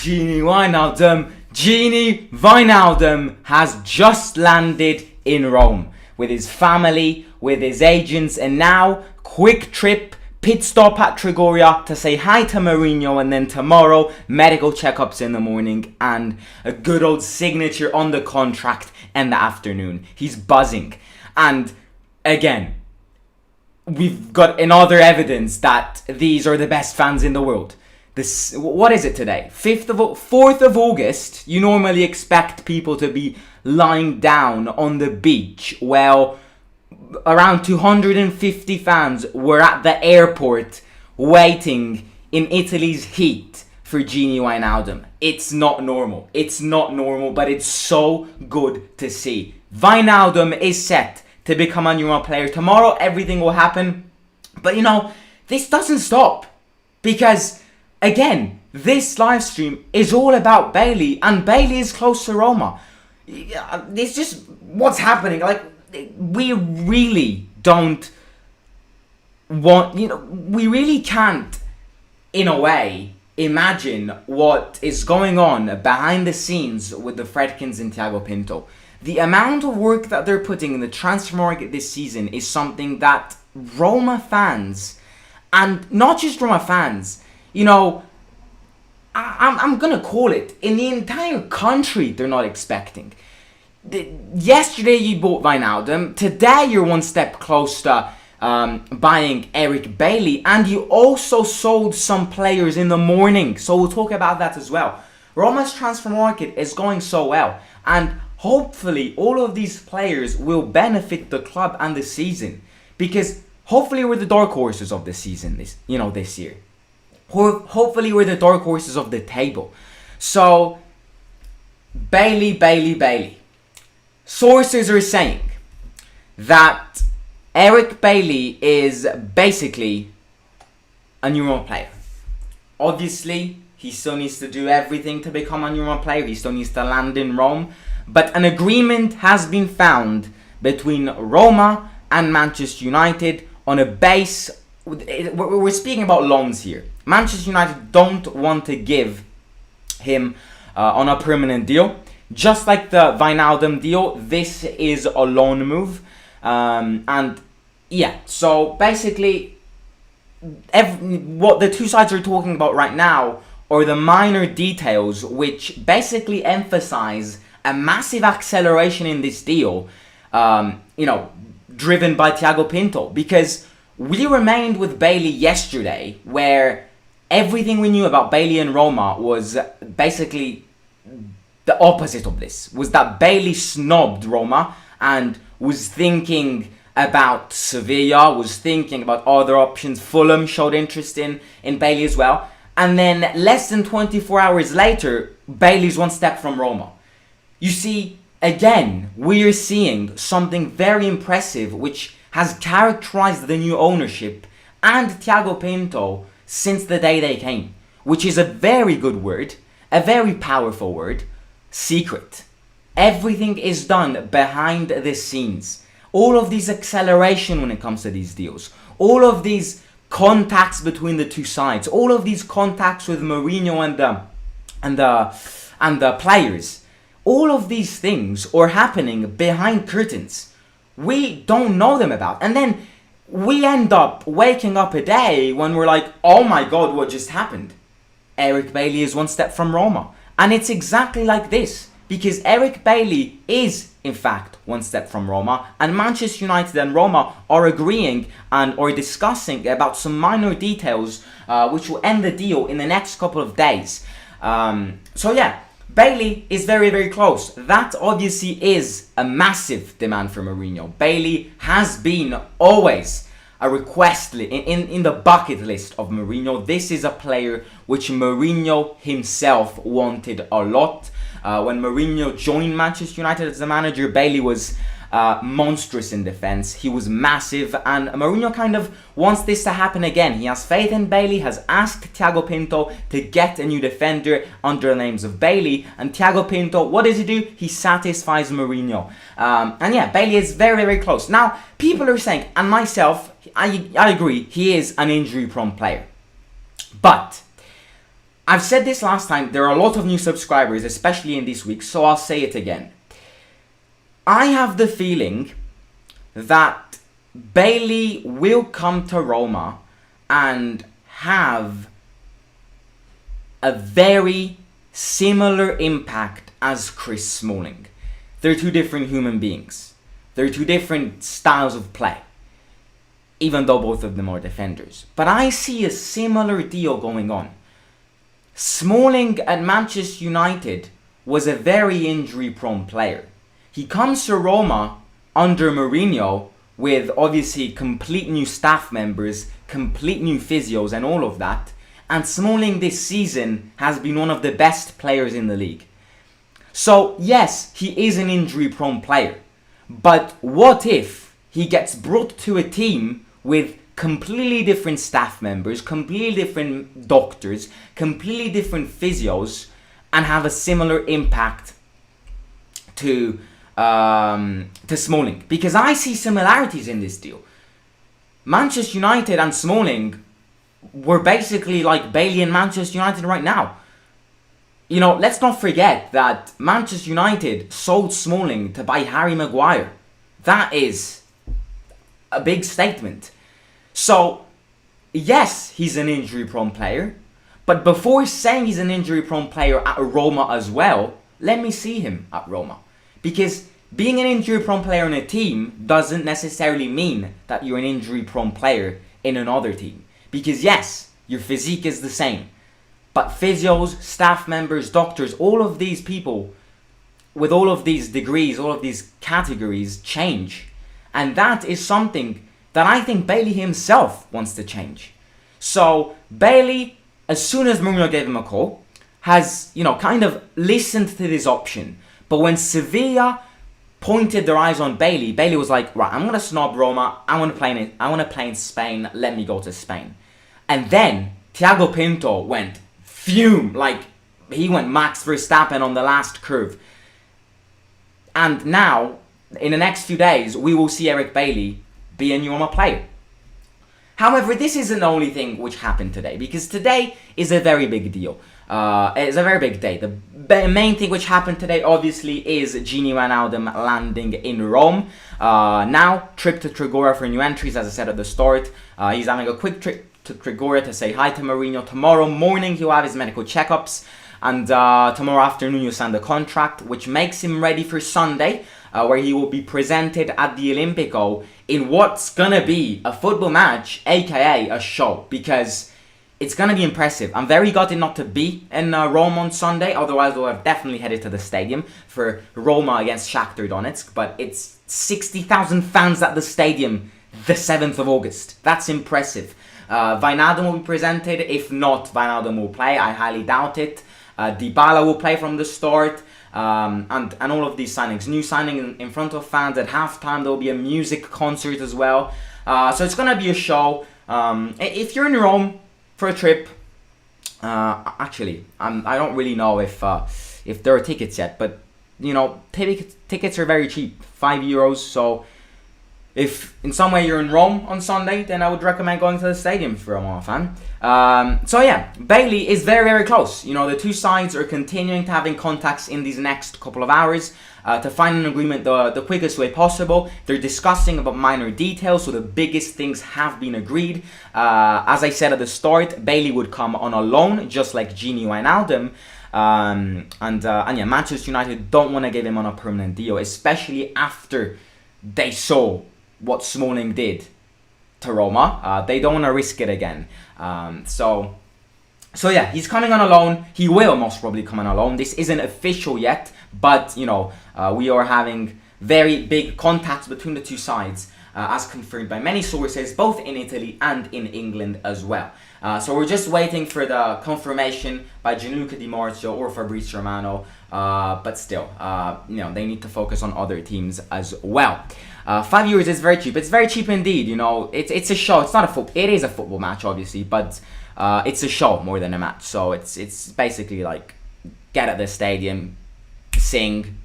Gini Wijnaldum. Gini Wijnaldum has just landed in Rome with his family, with his agents, and now quick trip, pit stop at Trigoria to say hi to Mourinho, and then tomorrow medical checkups in the morning and a good old signature on the contract in the afternoon. He's buzzing. And again, we've got another evidence that these are the best fans in the world. This, what is it today? 4th of August. You normally expect people to be lying down on the beach. Well, around 250 fans were at the airport waiting in Italy's heat for Gini Wijnaldum. It's not normal. It's not normal, but it's so good to see. Wijnaldum is set to become a Roma player. Tomorrow everything will happen. But you know, this doesn't stop. Because again, this live stream is all about BAILLY, and BAILLY is close to Roma. It's just what's happening. Like, we really don't want, we really can't, in a way, imagine what is going on behind the scenes with the Fredkins and Tiago Pinto. The amount of work that they're putting in the transfer market this season is something that Roma fans, and not just Roma fans, I'm gonna call it, in the entire country, they're not expecting. Yesterday you bought Wijnaldum, today you're one step closer to buying Eric Bailly, and you also sold some players in the morning, so we'll talk about that as well. Roma's transfer market is going so well, and hopefully all of these players will benefit the club and the season, because hopefully we're the dark horses of the season this year. Hopefully we're the dark horses of the table. So Bailly. Sources are saying that Eric Bailly is basically a new Roma player. Obviously, he still needs to do everything to become a new Roma player. He still needs to land in Rome. But an agreement has been found between Roma and Manchester United on a base. We're speaking about loans here. Manchester United don't want to give him on a permanent deal. Just like the Wijnaldum deal, this is a loan move. And yeah, so basically, what the two sides are talking about right now are the minor details, which basically emphasize a massive acceleration in this deal, driven by Tiago Pinto. Because we remained with Bailly yesterday, where everything we knew about Bailly and Roma was basically the opposite of this. Was that Bailly snobbed Roma and was thinking about Sevilla, was thinking about other options. Fulham showed interest in Bailly as well. And then less than 24 hours later, Bailly's one step from Roma. You see, again, we're seeing something very impressive which has characterized the new ownership and Tiago Pinto since the day they came, which is a very good word, a very powerful word: secret. Everything is done behind the scenes. All of these acceleration when it comes to these deals, all of these contacts between the two sides, all of these contacts with Mourinho and the players, all of these things are happening behind curtains. We don't know them about. And then we end up waking up a day when we're like, oh my god, what just happened? Eric Bailly is one step from Roma. And it's exactly like this, because Eric Bailly is, in fact, one step from Roma, and Manchester United and Roma are agreeing and are discussing about some minor details which will end the deal in the next couple of days. So yeah, Bailly is very, very close. That obviously is a massive demand for Mourinho. Bailly has been always a request in the bucket list of Mourinho. This is a player which Mourinho himself wanted a lot. When Mourinho joined Manchester United as a manager, Bailly was monstrous in defense. He was massive, and Mourinho kind of wants this to happen again. He has faith in Bailly, has asked Tiago Pinto to get a new defender under the names of Bailly, and Tiago Pinto, what does he do? He satisfies Mourinho. And yeah, Bailly is very, very close. Now, people are saying, and myself, I agree, he is an injury-prone player. But I've said this last time, there are a lot of new subscribers, especially in this week, so I'll say it again. I have the feeling that BAILLY will come to Roma and have a very similar impact as Chris Smalling. They're two different human beings. They're two different styles of play, even though both of them are defenders. But I see a similar deal going on. Smalling at Manchester United was a very injury-prone player. He comes to Roma under Mourinho with obviously complete new staff members, complete new physios and all of that. And Smalling this season has been one of the best players in the league. So yes, he is an injury-prone player. But what if he gets brought to a team with completely different staff members, completely different doctors, completely different physios, and have a similar impact to Smalling? Because I see similarities in this deal. Manchester United and Smalling were basically like BAILLY and Manchester United right now. You know, let's not forget that Manchester United sold Smalling to buy Harry Maguire. That is a big statement. So, yes, he's an injury-prone player. But before saying he's an injury-prone player at Roma as well, let me see him at Roma. Because being an injury-prone player in a team doesn't necessarily mean that you're an injury-prone player in another team. Because yes, your physique is the same. But physios, staff members, doctors, all of these people with all of these degrees, all of these categories change. And that is something that I think BAILLY himself wants to change. So BAILLY, as soon as Mourinho gave him a call, has, kind of listened to this option. But when Sevilla pointed their eyes on BAILLY, BAILLY was like, right, I'm going to snob Roma. I want to play in Spain. Let me go to Spain. And then Thiago Pinto went fume, like he went Max Verstappen on the last curve. And now, in the next few days, we will see Eric BAILLY be a new Roma player. However, this isn't the only thing which happened today, because today is a very big deal. It's a very big day. The main thing which happened today, obviously, is Wijnaldum landing in Rome. Now, trip to Trigora for new entries, as I said at the start. He's having a quick trip to Trigora to say hi to Mourinho. Tomorrow morning, he'll have his medical checkups. And tomorrow afternoon, he'll sign the contract, which makes him ready for Sunday, where he will be presented at the Olimpico in what's gonna be a football match, aka a show, because it's gonna be impressive. I'm very gutted not to be in Rome on Sunday, otherwise I would have definitely headed to the stadium for Roma against Shakhtar Donetsk, but it's 60,000 fans at the stadium the 7th of August. That's impressive. Wijnaldum will be presented. If not, Wijnaldum will play. I highly doubt it. Dybala will play from the start. And all of these signings. New signing in front of fans at halftime. There will be a music concert as well. So it's going to be a show. If you're in Rome for a trip, actually, I don't really know if there are tickets yet. But, tickets are very cheap. €5. So if in some way you're in Rome on Sunday, then I would recommend going to the stadium for a Roma fan. So yeah, BAILLY is very, very close. The two sides are continuing to having contacts in these next couple of hours to find an agreement the quickest way possible. They're discussing about minor details, so the biggest things have been agreed. As I said at the start, BAILLY would come on a loan, just like Wijnaldum. And yeah, Manchester United don't want to give him on a permanent deal, especially after they saw what Smalling did to Roma. They don't want to risk it again. So yeah, he's coming on a loan. He will most probably come on a loan. This isn't official yet, but we are having very big contacts between the two sides, as confirmed by many sources, both in Italy and in England as well. So we're just waiting for the confirmation by Gianluca Di Marzio or Fabrizio Romano, but still, they need to focus on other teams as well. €5 is very cheap. It's very cheap indeed. It's a show. It's not it is a football match, obviously, but it's a show more than a match. So it's basically like get at the stadium, sing,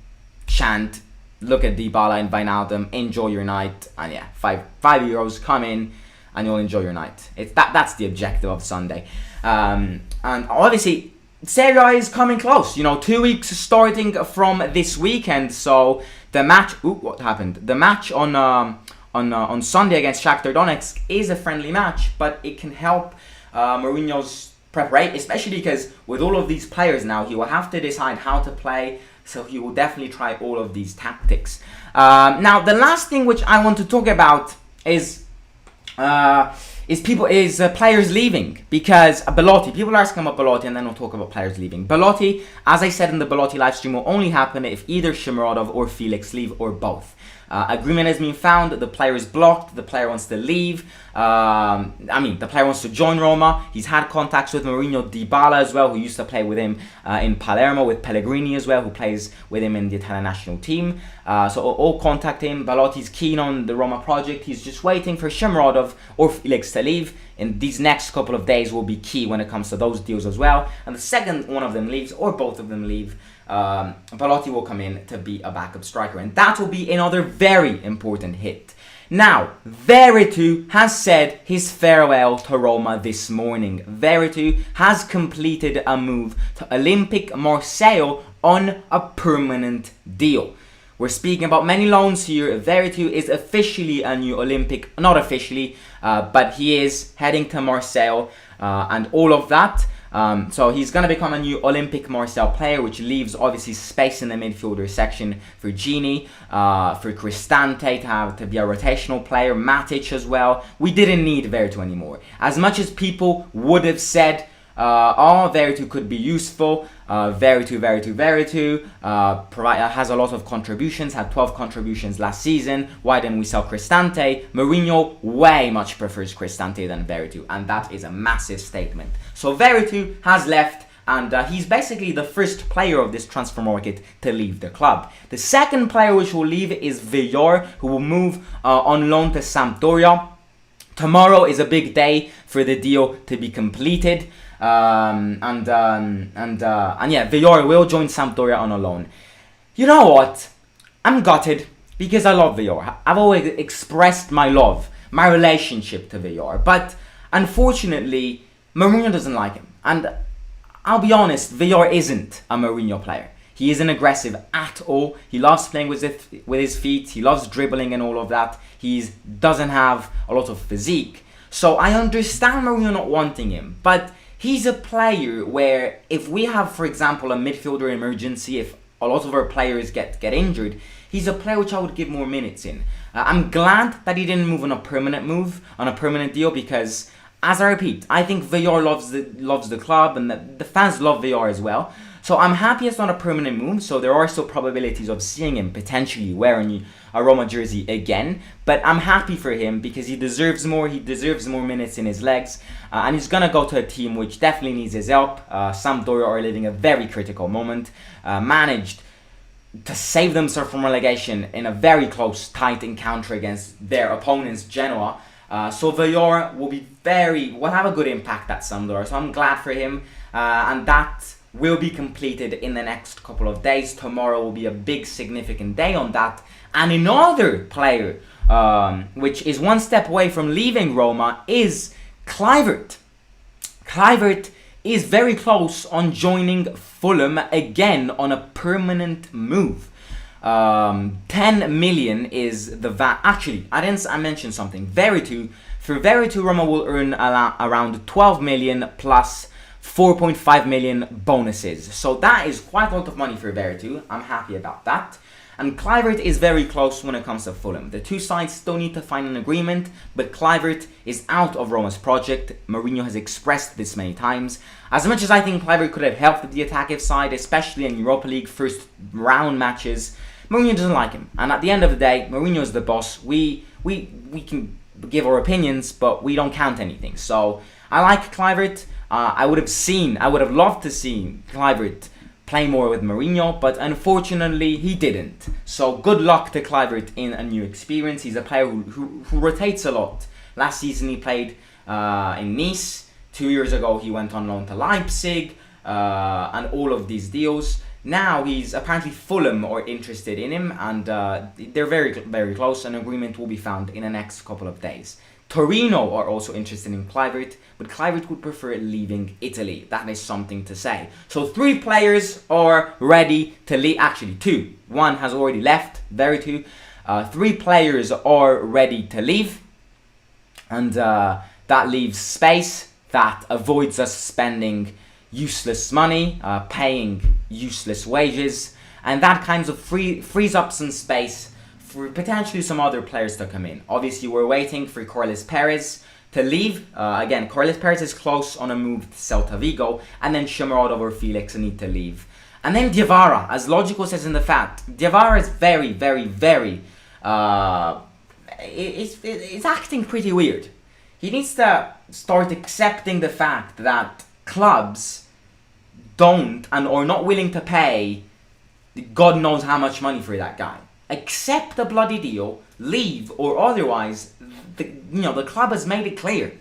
chant, look at Dybala and Wijnaldum, enjoy your night, and yeah, €5, come in and you'll enjoy your night. That's the objective of Sunday. And obviously, Serie A is coming close. 2 weeks starting from this weekend. So the match. What happened? The match on Sunday against Shakhtar Donetsk is a friendly match, but it can help Mourinho's preparation, especially because with all of these players now, he will have to decide how to play. So he will definitely try all of these tactics. Now, the last thing which I want to talk about is players leaving, because Belotti. People are asking about Belotti, and then we'll talk about players leaving. Belotti, as I said in the Belotti live stream, will only happen if either Shomurodov or Felix leave, or both. Agreement has been found. The player is blocked. The player wants to leave. The player wants to join Roma. He's had contacts with Mourinho, Dybala as well, who used to play with him in Palermo, with Pellegrini as well, who plays with him in the Italian national team. So all contact him. Balotti's keen on the Roma project. He's just waiting for Shomurodov or Felix to leave. And these next couple of days will be key when it comes to those deals as well. And the second one of them leaves, or both of them leave, Belotti will come in to be a backup striker, and that will be another very important hit. Now, Veretout has said his farewell to Roma this morning. Veretout has completed a move to Olympique Marseille on a permanent deal. We're speaking about many loans here. Veretout is officially a new Olympic, not officially, but he is heading to Marseille and all of that. So he's going to become a new Olympique Marseille player, which leaves obviously space in the midfielder section for Gini, for Cristante to be a rotational player, Matic as well. We didn't need Veretout anymore. As much as people would have said, Veretout could be useful, Veretout has a lot of contributions, had 12 contributions last season. Why didn't we sell Cristante? Mourinho way much prefers Cristante than Veretout, and that is a massive statement. So Veretout has left, and he's basically the first player of this transfer market to leave the club. The second player which will leave is Villar, who will move on loan to Sampdoria. Tomorrow is a big day for the deal to be completed. Villar will join Sampdoria on a loan. You know what? I'm gutted because I love Villar. I've always expressed my love, my relationship to Villar, but unfortunately, Mourinho doesn't like him. And I'll be honest, Villar isn't a Mourinho player. He isn't aggressive at all. He loves playing with his feet. He loves dribbling and all of that. He doesn't have a lot of physique. So I understand Mourinho not wanting him, but he's a player where if we have, for example, a midfielder emergency, if a lot of our players get injured, he's a player which I would give more minutes in. I'm glad that he didn't move on a permanent deal, because, as I repeat, I think Villar loves the club, and the fans love Villar as well. So I'm happy it's not a permanent move, so there are still probabilities of seeing him potentially wearing a Roma jersey again. But I'm happy for him because he deserves more minutes in his legs. And he's going to go to a team which definitely needs his help. Sampdoria are living a very critical moment. Managed to save themselves from relegation in a very close, tight encounter against their opponents, Genoa. So Villar will have a good impact at Sampdoria. So I'm glad for him. And that will be completed in the next couple of days. Tomorrow will be a big significant day on that. And another player which is one step away from leaving Roma is Kluivert. Kluivert is very close on joining Fulham again on a permanent move. 10 million is the VAT. Actually, I mentioned something. For Veretout, Roma will earn around 12 million plus 4.5 million bonuses. So that is quite a lot of money for Veretout. I'm happy about that. And Kluivert is very close when it comes to Fulham. The two sides still need to find an agreement, but Kluivert is out of Roma's project. Mourinho has expressed this many times. As much as I think Kluivert could have helped the attacking side, especially in Europa League first round matches, Mourinho doesn't like him. And at the end of the day, Mourinho is the boss. We can give our opinions, but we don't count anything. So I like Kluivert. I would have loved to see Kluivert play more with Mourinho, but unfortunately he didn't. So good luck to Kluivert in a new experience. He's a player who rotates a lot. Last season he played in Nice. 2 years ago he went on loan to Leipzig, and all of these deals. Now he's apparently Fulham are interested in him, and they're very, very close. An agreement will be found in the next couple of days. Torino are also interested in Kluivert, but Kluivert would prefer leaving Italy. That is something to say. So 3 players are ready to leave. Actually, 2. 1 has already left. Very 2. 3 players are ready to leave. And that leaves space. That avoids us spending useless money, paying useless wages. And that kind of frees up some space for potentially some other players to come in. Obviously, we're waiting for Carlos Perez to leave. Again, Carlos Perez is close on a move to Celta Vigo, and then Shomurodov or Felix need to leave. And then Diawara, as Logical says in the fact, Diawara is very, very, very... it's acting pretty weird. He needs to start accepting the fact that clubs don't and are not willing to pay God knows how much money for that guy. Accept the bloody deal, leave, or otherwise, the club has made it clear.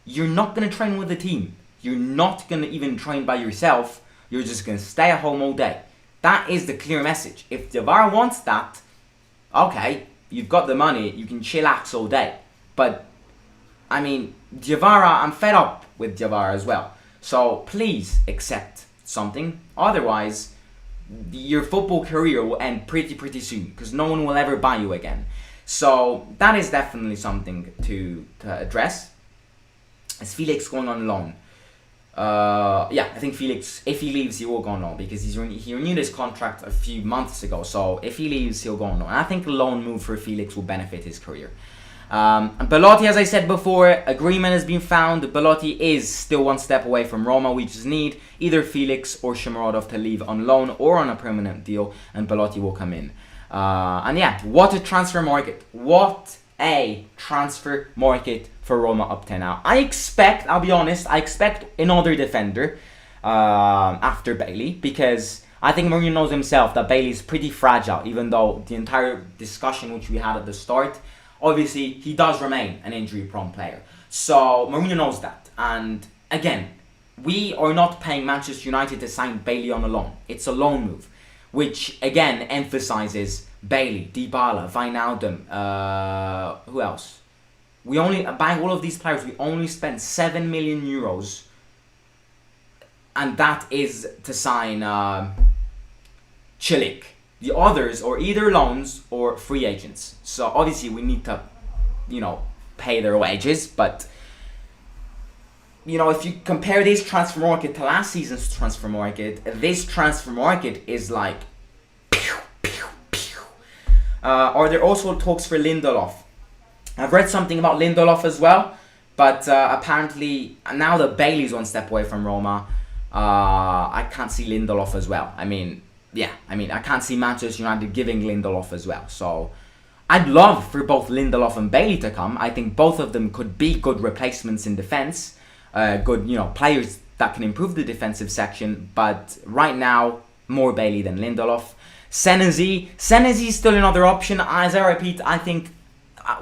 You're not going to train with the team. You're not going to even train by yourself. You're just going to stay at home all day. That is the clear message. If Diawara wants that, okay, you've got the money, you can chillax all day. But, I mean, Diawara, I'm fed up with Diawara as well. So, please accept something. Otherwise, your football career will end pretty soon, because no one will ever buy you again. So that is definitely something to address. Is Felix going on loan? Yeah, I think Felix, if he leaves, he will go on loan, because he renewed his contract a few months ago. So if he leaves, he'll go on loan. And I think a loan move for Felix will benefit his career. And Belotti, as I said before, agreement has been found. Belotti is still one step away from Roma. We just need either Felix or Shomurodov to leave on loan or on a permanent deal, and Belotti will come in. And yeah, what a transfer market. What a transfer market for Roma up to now. I'll be honest, I expect another defender after Bailly, because I think Mourinho knows himself that Bailly is pretty fragile, even though the entire discussion which we had at the start, obviously, he does remain an injury-prone player. So, Mourinho knows that. And, again, we are not paying Manchester United to sign Bailly on a loan. It's a loan move, which, again, emphasizes Bailly, Dybala, Wijnaldum, who else? We only, buying all of these players, we only spent 7 million euros. And that is to sign Chilik. The others are either loans or free agents. So obviously we need to, pay their wages. But, if you compare this transfer market to last season's transfer market, this transfer market is like, pew, pew, pew. Are there also talks for Lindelof? I've read something about Lindelof as well. But apparently, now that Bailly's one step away from Roma, I can't see Lindelof as well. I can't see Manchester United giving Lindelof as well. So, I'd love for both Lindelof and Bailly to come. I think both of them could be good replacements in defence. Good, players that can improve the defensive section. But right now, more Bailly than Lindelof. Senesi is still another option. As I repeat, I think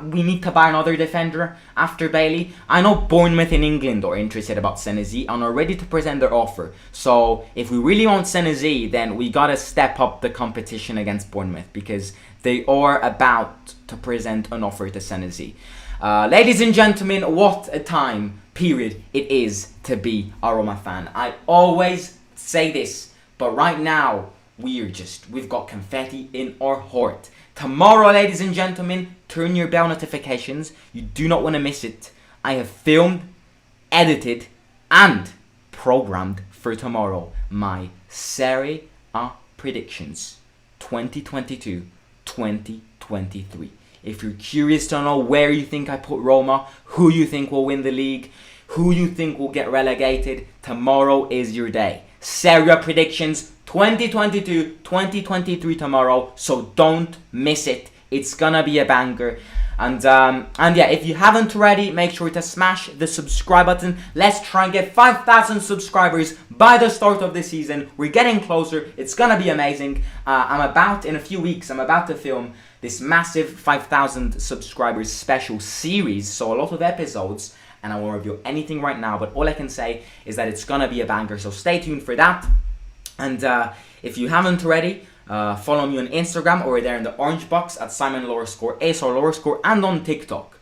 we need to buy another defender after Bailly. I know Bournemouth in England are interested about Senesi and are ready to present their offer. So if we really want Senesi, then we gotta step up the competition against Bournemouth, because they are about to present an offer to Senesi. Ladies and gentlemen, what a time period it is to be a Roma fan. I always say this, but right now we've got confetti in our heart. Tomorrow, ladies and gentlemen, turn your bell notifications. You do not want to miss it. I have filmed, edited, and programmed for tomorrow my Serie A predictions 2022-2023. If you're curious to know where you think I put Roma, who you think will win the league, who you think will get relegated, tomorrow is your day. Serie A predictions 2022-2023 tomorrow, so don't miss it. It's gonna be a banger. And yeah, if you haven't already, make sure to smash the subscribe button. Let's try and get 5,000 subscribers by the start of the season. We're getting closer. It's gonna be amazing. In a few weeks, I'm about to film this massive 5,000 subscribers special series, so a lot of episodes, and I won't reveal anything right now, but all I can say is that it's gonna be a banger, so stay tuned for that. And if you haven't already, follow me on Instagram, or there in the orange box at Simon_ASR_, and on TikTok.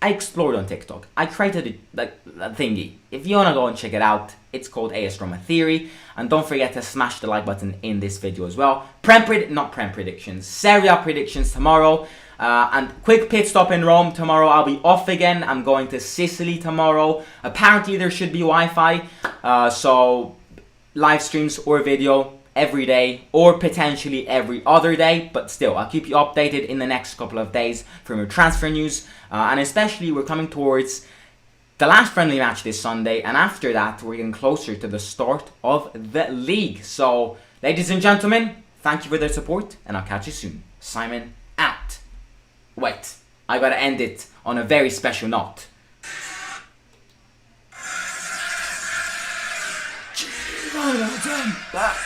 I explored on TikTok. I created a thingy. If you wanna go and check it out, it's called AS Roma Theory. And don't forget to smash the like button in this video as well. Serie A predictions tomorrow. And quick pit stop in Rome tomorrow. I'll be off again. I'm going to Sicily tomorrow. Apparently there should be Wi-Fi. So live streams or video every day, or potentially every other day, but still, I'll keep you updated in the next couple of days from your transfer news, and especially we're coming towards the last friendly match this Sunday, and after that, we're getting closer to the start of the league. So, ladies and gentlemen, thank you for their support, and I'll catch you soon. Simon out. Wait, I gotta end it on a very special note. Wijnaldum.